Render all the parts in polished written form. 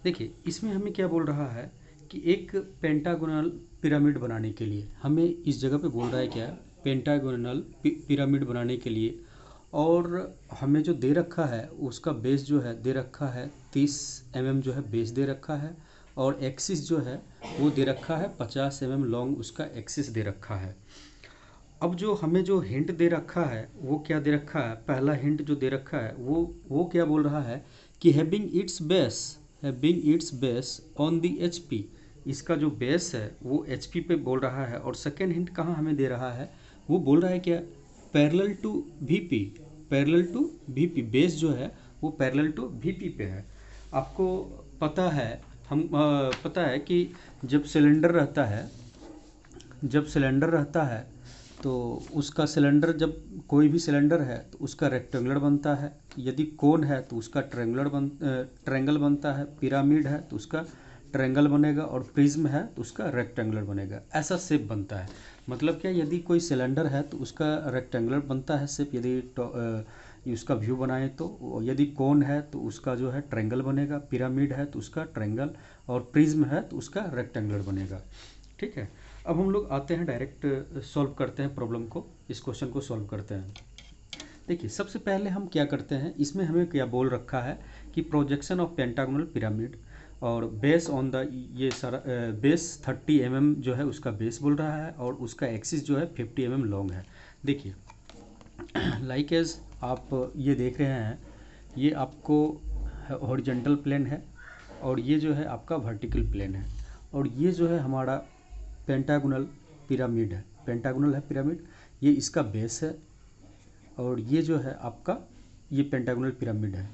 देखिए इसमें हमें क्या बोल रहा है कि एक पेंटागोनल पिरामिड बनाने के लिए हमें इस जगह पे बोल रहा है क्या, पेंटागोनल पिरामिड बनाने के लिए, और हमें जो दे रखा है उसका बेस जो है दे रखा है 30 mm जो है बेस दे रखा है, और एक्सिस जो है वो दे रखा है 50 mm लॉन्ग उसका एक्सिस दे रखा है। अब जो हमें जो हिंट दे रखा है वो क्या दे रखा है, पहला हिंट जो दे रखा है वो क्या बोल रहा है कि having its base on the HP, इसका जो बेस है वो एचपी पे बोल रहा है। और सेकेंड हिंट कहाँ हमें दे रहा है, वो बोल रहा है क्या, parallel to VP, parallel to VP, base जो है वो पैरेलल टू वीपी पे है। आपको पता है पता है कि जब सिलेंडर रहता है तो उसका सिलेंडर, जब कोई भी सिलेंडर है तो उसका रेक्टेंगुलर बनता है, यदि कोन है तो उसका ट्रायंगल बनता है, पिरामिड है तो उसका ट्रायंगल बनेगा, और प्रिज्म है तो उसका रेक्टेंगुलर बनेगा। ऐसा शेप बनता है। मतलब क्या, यदि कोई सिलेंडर है तो उसका रेक्टेंगुलर बनता है शेप, यदि उसका व्यू बनाएं तो, यदि कोन है तो उसका जो है ट्रायंगल बनेगा, पिरामिड है तो उसका ट्रायंगल, और प्रिज्म है तो उसका रेक्टेंगुलर बनेगा। ठीक है, अब हम लोग आते हैं डायरेक्ट सॉल्व करते हैं प्रॉब्लम को, इस क्वेश्चन को सॉल्व करते हैं। देखिए सबसे पहले हम क्या करते हैं, इसमें हमें क्या बोल रखा है कि प्रोजेक्शन ऑफ पेंटागोनल पिरामिड, और बेस ऑन द, ये सारा बेस 30 mm जो है उसका बेस बोल रहा है, और उसका एक्सिस जो है 50 mm लॉन्ग है। देखिए लाइक एज आप ये देख रहे हैं, ये आपको हॉरिजॉन्टल प्लेन है, और ये जो है आपका वर्टिकल प्लेन है, और ये जो है हमारा पेंटागोनल पिरामिड है, पेंटागोनल है पिरामिड, ये इसका बेस है, और ये जो है आपका ये पेंटागोनल पिरामिड है।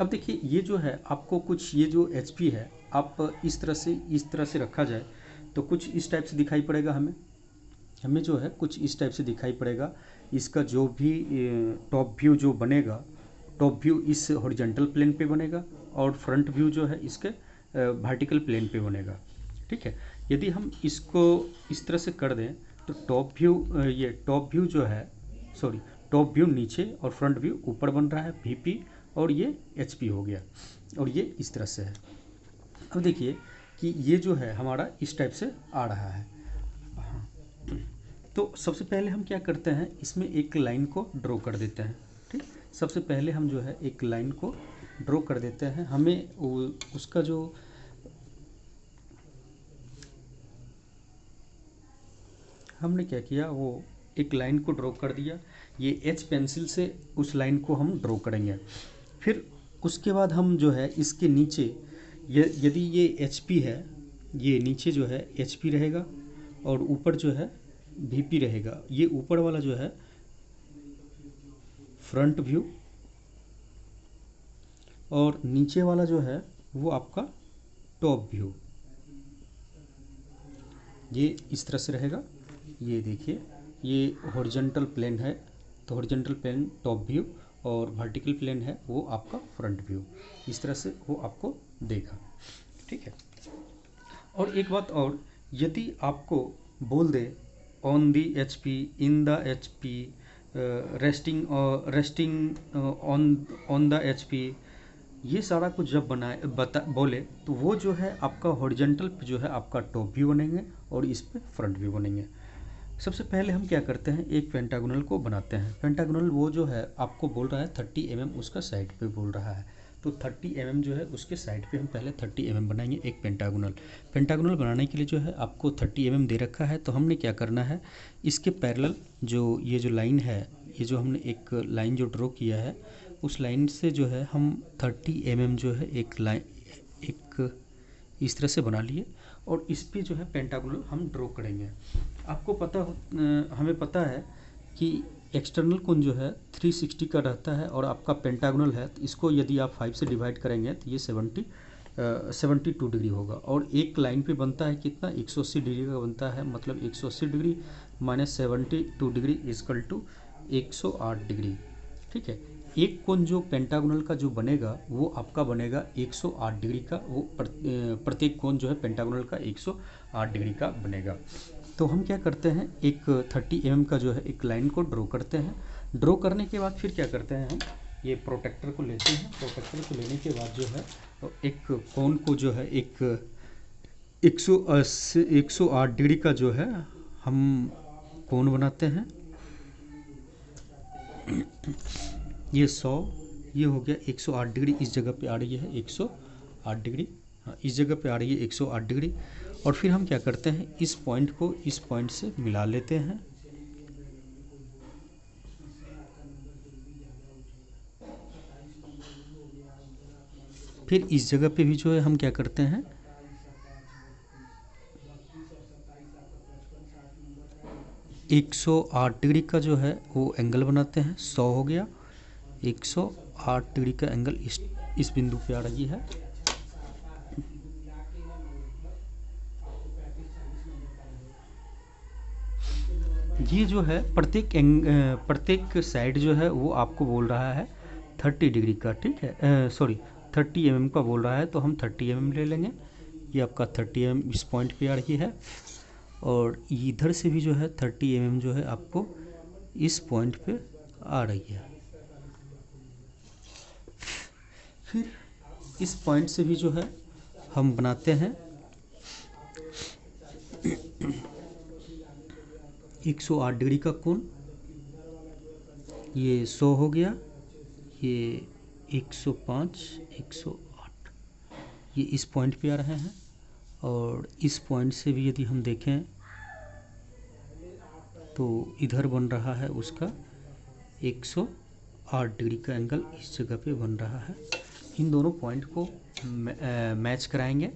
अब देखिए ये जो है आपको कुछ, ये जो एचपी है आप इस तरह से रखा जाए तो कुछ इस टाइप से दिखाई पड़ेगा हमें जो है कुछ इस टाइप से दिखाई पड़ेगा। इसका जो भी टॉप व्यू जो बनेगा, टॉप व्यू इस हॉरिजॉन्टल प्लेन पे बनेगा, और फ्रंट व्यू जो है इसके वर्टिकल प्लेन पे बनेगा। ठीक है, यदि हम इसको इस तरह से कर दें तो टॉप व्यू जो है, सॉरी, टॉप व्यू नीचे और फ्रंट व्यू ऊपर बन रहा है, वीपी, और ये एचपी हो गया, और ये इस तरह से है। अब देखिए कि ये जो है हमारा इस टाइप से आ रहा है। हाँ, तो सबसे पहले हम क्या करते हैं, इसमें एक लाइन को ड्रॉ कर देते हैं। ठीक, सबसे पहले हम जो है एक लाइन को ड्रॉ कर देते हैं। हमें उसका जो हमने क्या किया, वो एक लाइन को ड्रॉ कर दिया, ये एच पेंसिल से उस लाइन को हम ड्रॉ करेंगे। फिर उसके बाद हम जो है इसके नीचे, यदि ये एच पी है, ये नीचे जो है एच पी रहेगा, और ऊपर जो है वी पी रहेगा। ये ऊपर वाला जो है फ्रंट व्यू, और नीचे वाला जो है वो आपका टॉप व्यू, ये इस तरह से रहेगा। ये देखिए ये हॉरिजॉन्टल प्लेन है तो हॉरिजॉन्टल प्लेन टॉप व्यू, और वर्टिकल प्लेन है वो आपका फ्रंट व्यू, इस तरह से वो आपको देगा। ठीक है, और एक बात और, यदि आपको बोल दे on the H P, in the H P, resting on the H P, ये सारा कुछ जब बोले तो वो जो है आपका हॉरिजॉन्टल जो है आपका टॉप व्यू बनेंगे, और इस पे फ्रंट व्यू बनेंगे। सबसे पहले हम क्या करते हैं, एक पेंटागोनल को बनाते हैं। पेंटागोनल वो जो है आपको बोल रहा है 30 mm उसका साइड पे बोल रहा है, तो 30 mm जो है उसके साइड पे हम पहले 30 mm बनाएंगे एक पेंटागोनल बनाने के लिए जो है आपको 30 mm दे रखा है। तो हमने क्या करना है, इसके पैरेलल जो ये जो लाइन है, ये जो हमने एक लाइन जो ड्रॉ किया है, उस लाइन से जो है हम 30 mm जो है एक लाइन एक इस तरह से बना लिए, और इस पे जो है पेंटागोनल हम ड्रॉ करेंगे। आपको हमें पता है कि एक्सटर्नल कोण जो है 360 का रहता है, और आपका पेंटागोनल है तो इसको यदि आप 5 से डिवाइड करेंगे तो ये 72 डिग्री होगा, और एक लाइन पे बनता है कितना, 180 डिग्री का बनता है। मतलब 180 degree minus 72 degree is equal to 108 degree. ठीक है, एक कोण जो पेंटागोनल का जो बनेगा वो आपका बनेगा 108 डिग्री का, वो प्रत्येक कोण जो है पेंटागोनल का 108 डिग्री का बनेगा। तो हम क्या करते हैं, एक 30 mm का जो है एक लाइन को ड्रॉ करते हैं। ड्रॉ करने के बाद फिर क्या करते हैं, हम ये प्रोटेक्टर को लेते हैं। प्रोटेक्टर को लेने के बाद जो है एक कोन को जो है एक 180 108 डिग्री का जो है हम कोन बनाते हैं। ये 100, ये हो गया 108 डिग्री, इस जगह पे आ रही है 108 डिग्री, हाँ इस जगह पे आ रही है 108 डिग्री। और फिर हम क्या करते हैं, इस पॉइंट को इस पॉइंट से मिला लेते हैं। फिर इस जगह पे भी जो है हम क्या करते हैं, एक 108 डिग्री का जो है वो एंगल बनाते हैं। 100 हो गया, 108 डिग्री का एंगल इस बिंदु पे आ रही है। ये जो है प्रत्येक साइड जो है वो आपको बोल रहा है 30 डिग्री का, ठीक है, सॉरी 30 mm का बोल रहा है, तो हम 30 mm ले लेंगे। ये आपका 30 mm इस पॉइंट पे आ रही है, और इधर से भी जो है 30 mm जो है आपको इस पॉइंट पे आ रही है। फिर इस पॉइंट से भी जो है हम बनाते हैं 108 डिग्री का कोण। ये 100 हो गया, ये 105, 108, ये इस पॉइंट पे आ रहे हैं। और इस पॉइंट से भी यदि हम देखें तो इधर बन रहा है उसका 108 डिग्री का एंगल इस जगह पे बन रहा है। इन दोनों पॉइंट को मैच कराएंगे।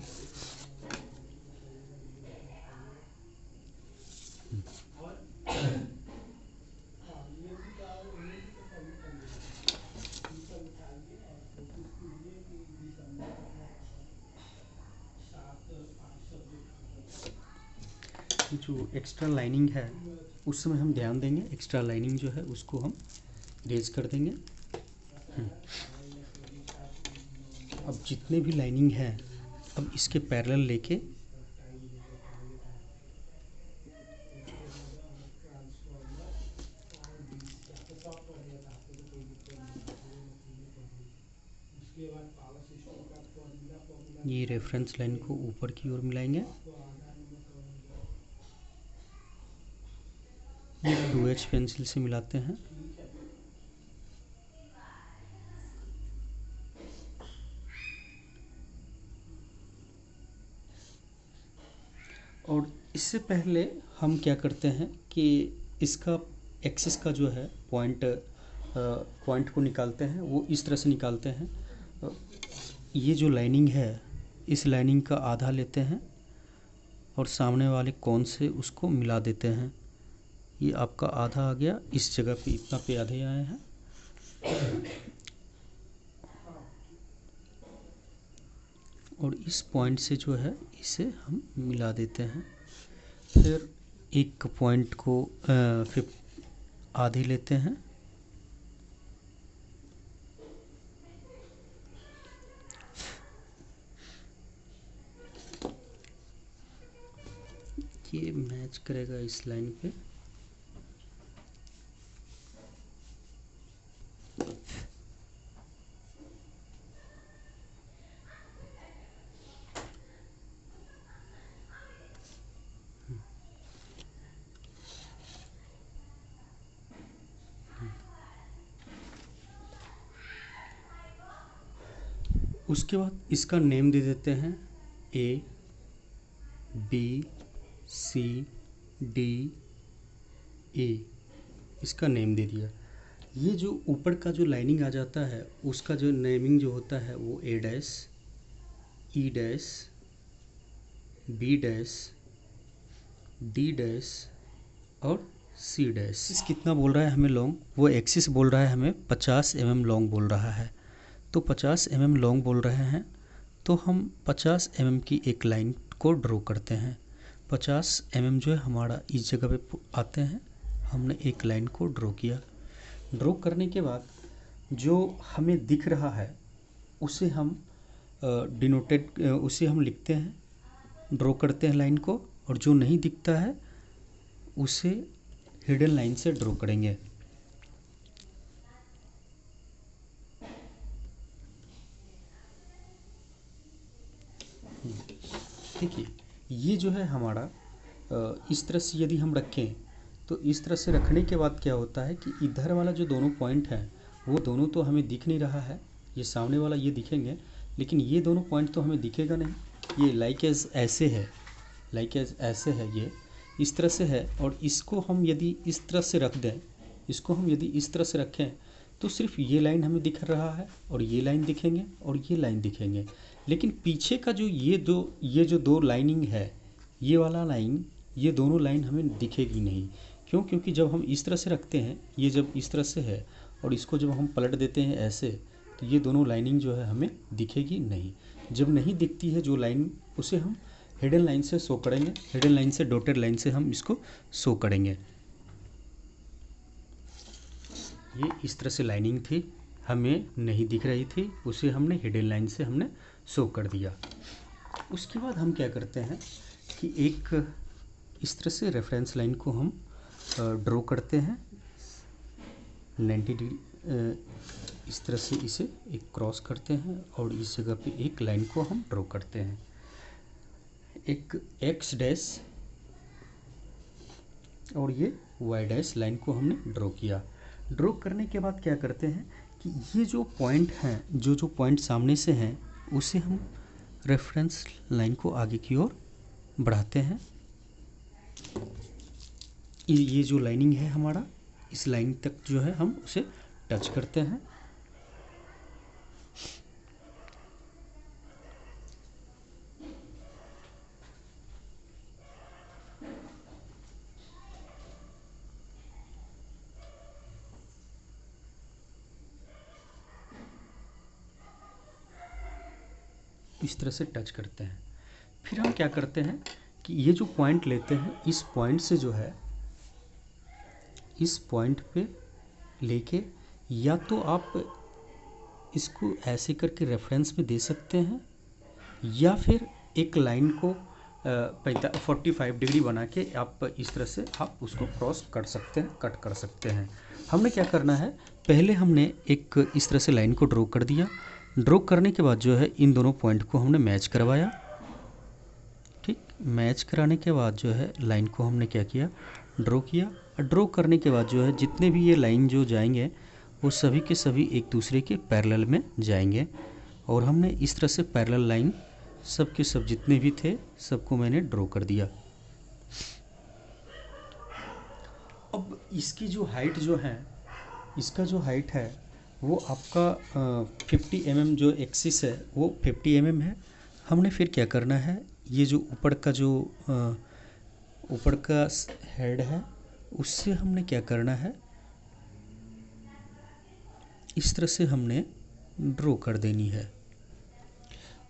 जो एक्स्ट्रा लाइनिंग है उस समय हम ध्यान देंगे, एक्स्ट्रा लाइनिंग जो है उसको हम इरेज कर देंगे। अब जितने भी लाइनिंग है अब इसके पैरेलल लेके ये रेफरेंस लाइन को ऊपर की ओर मिलाएंगे। ये 2H पेंसिल से मिलाते हैं। और इससे पहले हम क्या करते हैं कि इसका एक्सिस का जो है पॉइंट को निकालते हैं, वो इस तरह से निकालते हैं। ये जो लाइनिंग है इस लाइनिंग का आधा लेते हैं और सामने वाले कोन से उसको मिला देते हैं। ये आपका आधा आ गया, इस जगह पे इतना पे आधे आए हैं। और इस पॉइंट से जो है इसे हम मिला देते हैं। फिर एक पॉइंट को फिर आधे लेते हैं, ये मैच करेगा इस लाइन पे। उसके बाद इसका नेम दे देते हैं A, B, C, D, A, इसका नेम दे दिया। ये जो ऊपर का जो लाइनिंग आ जाता है उसका जो नेमिंग जो होता है वो A dash, E dash, B dash, D dash और C डैश। कितना बोल रहा है हमें लॉन्ग, वो एक्सिस बोल रहा है हमें 50 mm लॉन्ग बोल रहा है। तो 50 mm लॉन्ग बोल रहे हैं, तो हम 50 mm की एक लाइन को ड्रॉ करते हैं। 50 mm जो है हमारा इस जगह पे आते हैं, हमने एक लाइन को ड्रॉ किया। ड्रॉ करने के बाद जो हमें दिख रहा है उसे हम उसे हम लिखते हैं, ड्रॉ करते हैं लाइन को, और जो नहीं दिखता है उसे हिडन लाइन से ड्रॉ करेंगे। देखिए ये जो है हमारा इस तरह से यदि हम रखें तो इस तरह से रखने के बाद क्या होता है कि इधर वाला जो दोनों पॉइंट हैं वो दोनों तो हमें दिख नहीं रहा है, ये सामने वाला ये दिखेंगे लेकिन ये दोनों पॉइंट तो हमें दिखेगा नहीं। ये लाइक एज ऐसे है, लाइक एज ऐसे है, ये इस तरह से है। और इसको हम यदि इस तरह से रख दें, इसको हम यदि इस तरह से रखें तो सिर्फ ये लाइन हमें दिख रहा है और ये लाइन दिखेंगे और ये लाइन दिखेंगे, लेकिन पीछे का जो ये जो दो लाइनिंग है, ये वाला लाइन, ये दोनों लाइन हमें दिखेगी नहीं। क्यों? क्योंकि जब हम इस तरह से रखते हैं, ये जब इस तरह से है और इसको जब हम पलट देते हैं ऐसे, तो ये दोनों लाइनिंग जो है हमें दिखेगी नहीं। जब नहीं दिखती है जो लाइन, उसे हम हिडन लाइन से शो करेंगे, हिडन लाइन से, डॉटेड लाइन से हम इसको शो करेंगे। ये इस तरह से लाइनिंग थी, हमें नहीं दिख रही थी, उसे हमने हिडन लाइन से हमने शो कर दिया। उसके बाद हम क्या करते हैं कि एक इस तरह से रेफरेंस लाइन को हम ड्रॉ करते हैं 90 डिग्री, इस तरह से इसे एक क्रॉस करते हैं और इस जगह पे एक लाइन को हम ड्रॉ करते हैं, एक एक्स डैश और ये वाई डैश लाइन को हमने ड्रॉ किया। ड्रॉ करने के बाद क्या करते हैं कि ये जो पॉइंट हैं, जो पॉइंट सामने से हैं, उसे हम रेफरेंस लाइन को आगे की ओर बढ़ाते हैं। ये जो लाइनिंग है हमारा, इस लाइन तक जो है हम उसे टच करते हैं। इस तरह से टच करते हैं। फिर हम क्या करते हैं कि ये जो पॉइंट लेते हैं, इस पॉइंट से जो है, इस पॉइंट पे लेके या तो आप इसको ऐसे करके रेफरेंस में दे सकते हैं या फिर एक लाइन को 45 डिग्री बना के आप इस तरह से आप उसको क्रॉस कर सकते हैं, कट कर सकते हैं। हमने क्या करना है, पहले हमने एक इस तरह से लाइन को ड्रॉ कर दिया। ड्रॉ करने के बाद जो है इन दोनों पॉइंट को हमने मैच करवाया। ठीक, मैच कराने के बाद जो है लाइन को हमने क्या किया, ड्रॉ किया। ड्रॉ करने के बाद जो है जितने भी ये लाइन जो जाएंगे वो सभी के सभी एक दूसरे के पैरेलल में जाएंगे। और हमने इस तरह से पैरेलल लाइन सब के सब जितने भी थे सबको मैंने ड्रॉ कर दिया। अब इसकी जो हाइट जो है, इसका जो हाइट है वो आपका 50 mm जो एक्सिस है वो 50 mm है। हमने फिर क्या करना है, ये जो ऊपर का हेड है उससे हमने क्या करना है, इस तरह से हमने ड्रॉ कर देनी है।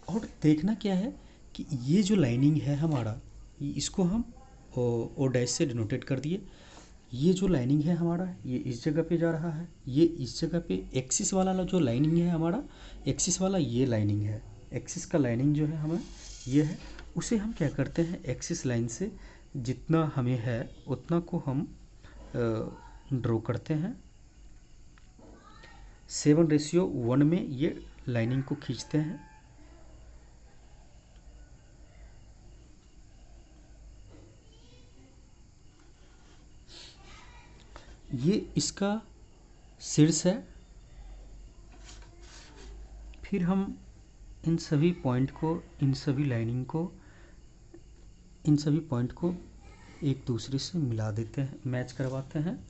और देखना क्या है कि ये जो लाइनिंग है हमारा, इसको हम ओ डैश से डिनोटेट कर दिए। ये जो लाइनिंग है हमारा, ये इस जगह पे जा रहा है, ये इस जगह पे एक्सिस वाला जो लाइनिंग है हमारा, एक्सिस वाला ये लाइनिंग है, एक्सिस का लाइनिंग जो है हमें ये है, उसे हम क्या करते हैं, एक्सिस लाइन से जितना हमें है उतना को हम ड्रॉ करते हैं। 7:1 में ये लाइनिंग को खींचते हैं। ये इसका शीर्ष है। फिर हम इन सभी पॉइंट को, इन सभी लाइनिंग को, इन सभी पॉइंट को एक दूसरे से मिला देते हैं, मैच करवाते हैं।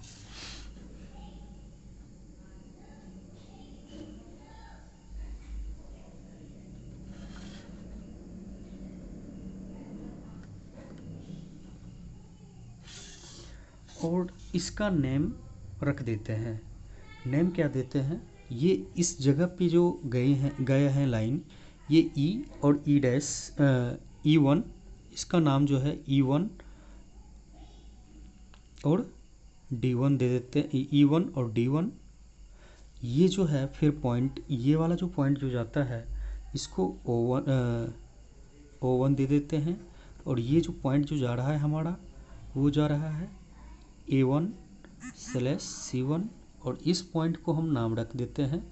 और इसका नेम रख देते हैं। नेम क्या देते हैं, ये इस जगह पे जो गए हैं लाइन, ये ई और ई डैश E1, इसका नाम जो है E1 और D1 दे देते हैं, E1 और D1। ये जो है फिर पॉइंट, ये वाला जो पॉइंट जो जाता है इसको O1 दे देते हैं। और ये जो पॉइंट जो जा रहा है हमारा, वो जा रहा है A1/C1। और इस पॉइंट को हम नाम रख देते हैं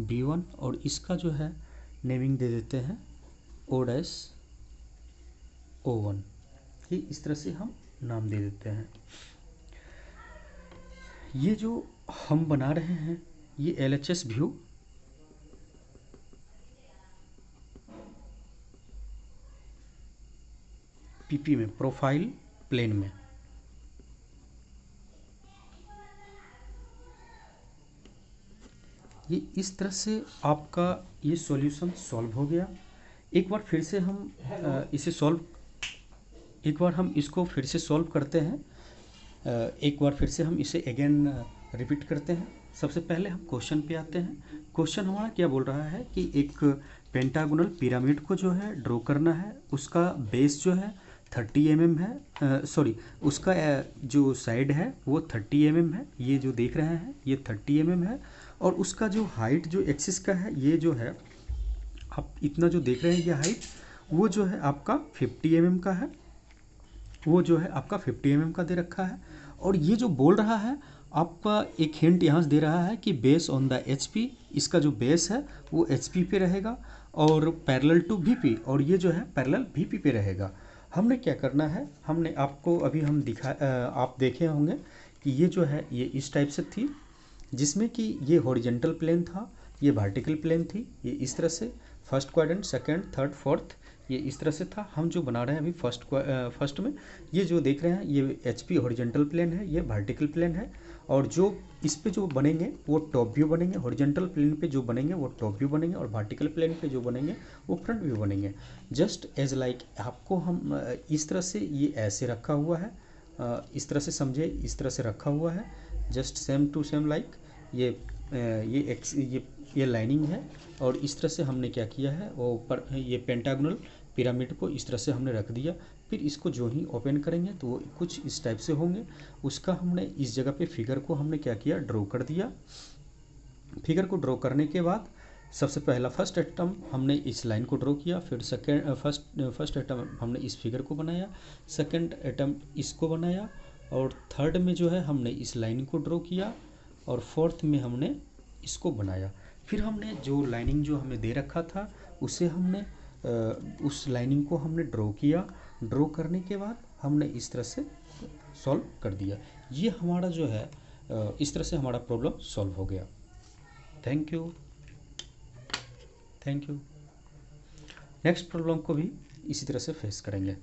B1 और इसका जो है नेमिंग दे देते हैं O डैश O1, ये इस तरह से हम नाम दे देते हैं। ये जो हम बना रहे हैं ये LHS व्यू PP में, प्रोफाइल प्लेन में। ये इस तरह से आपका ये सॉल्यूशन सॉल्व हो गया। एक बार फिर से हम इसको फिर से सॉल्व करते हैं। एक बार फिर से हम इसे अगेन रिपीट करते हैं। सबसे पहले हम क्वेश्चन पे आते हैं। क्वेश्चन हमारा क्या बोल रहा है कि एक पेंटागोनल पिरामिड को जो है ड्रॉ करना है। उसका बेस जो है 30 mm है, सॉरी उसका जो साइड है वो 30 mm है। ये जो देख रहे हैं ये 30 mm है। और उसका जो हाइट जो एक्सिस का है, ये जो है आप इतना जो देख रहे हैं ये हाइट, वो जो है आपका 50 mm का है। वो जो है आपका 50 mm का दे रखा है। और ये जो बोल रहा है आपका एक हिंट यहाँ से दे रहा है कि बेस ऑन द HP, इसका जो बेस है वो HP पे रहेगा और पैरेलल टू VP, और ये जो है पैरेलल VP पे रहेगा। हमने क्या करना है, हमने आपको अभी हम आप देखे होंगे कि ये जो है ये इस टाइप से थी, जिसमें कि ये हॉरिजेंटल प्लेन था, ये वर्टिकल प्लेन थी। ये इस तरह से first quadrant, second, third, fourth, ये इस तरह से था। हम जो बना रहे हैं अभी फर्स्ट में, ये जो देख रहे हैं ये HP हॉरिजेंटल प्लेन है, ये वर्टिकल प्लेन है। और जो इस पे जो बनेंगे वो टॉप व्यू बनेंगे। हॉरिजेंटल प्लेन पे जो बनेंगे वो टॉप व्यू बनेंगे, और वर्टिकल प्लेन पे जो बनेंगे वो फ्रंट व्यू बनेंगे। जस्ट एज लाइक आपको हम इस तरह से ये ऐसे रखा हुआ है, इस तरह से समझे, इस तरह से रखा हुआ है। Just same to same like ये लाइनिंग है। और इस तरह से हमने क्या किया है, वो पर ये पेंटागोनल पिरामिड को इस तरह से हमने रख दिया। फिर इसको जो ही ओपन करेंगे तो वो कुछ इस टाइप से होंगे। उसका हमने इस जगह पे फिगर को हमने क्या किया, ड्रॉ कर दिया। फिगर को ड्रॉ करने के बाद सबसे पहला फर्स्ट एटम हमने इस लाइन को ड्रॉ किया, फिर फर्स्ट एटम हमने इस फिगर को बनाया, सेकंड एटम इसको बनाया, और थर्ड में जो है हमने इस लाइन को ड्रॉ किया, और फोर्थ में हमने इसको बनाया। फिर हमने जो लाइनिंग जो हमें दे रखा था उसे हमने उस लाइनिंग को हमने ड्रॉ किया। ड्रॉ करने के बाद हमने इस तरह से सॉल्व कर दिया। ये हमारा जो है इस तरह से हमारा प्रॉब्लम सॉल्व हो गया। Thank you. नेक्स्ट प्रॉब्लम को भी इसी तरह से फेस करेंगे।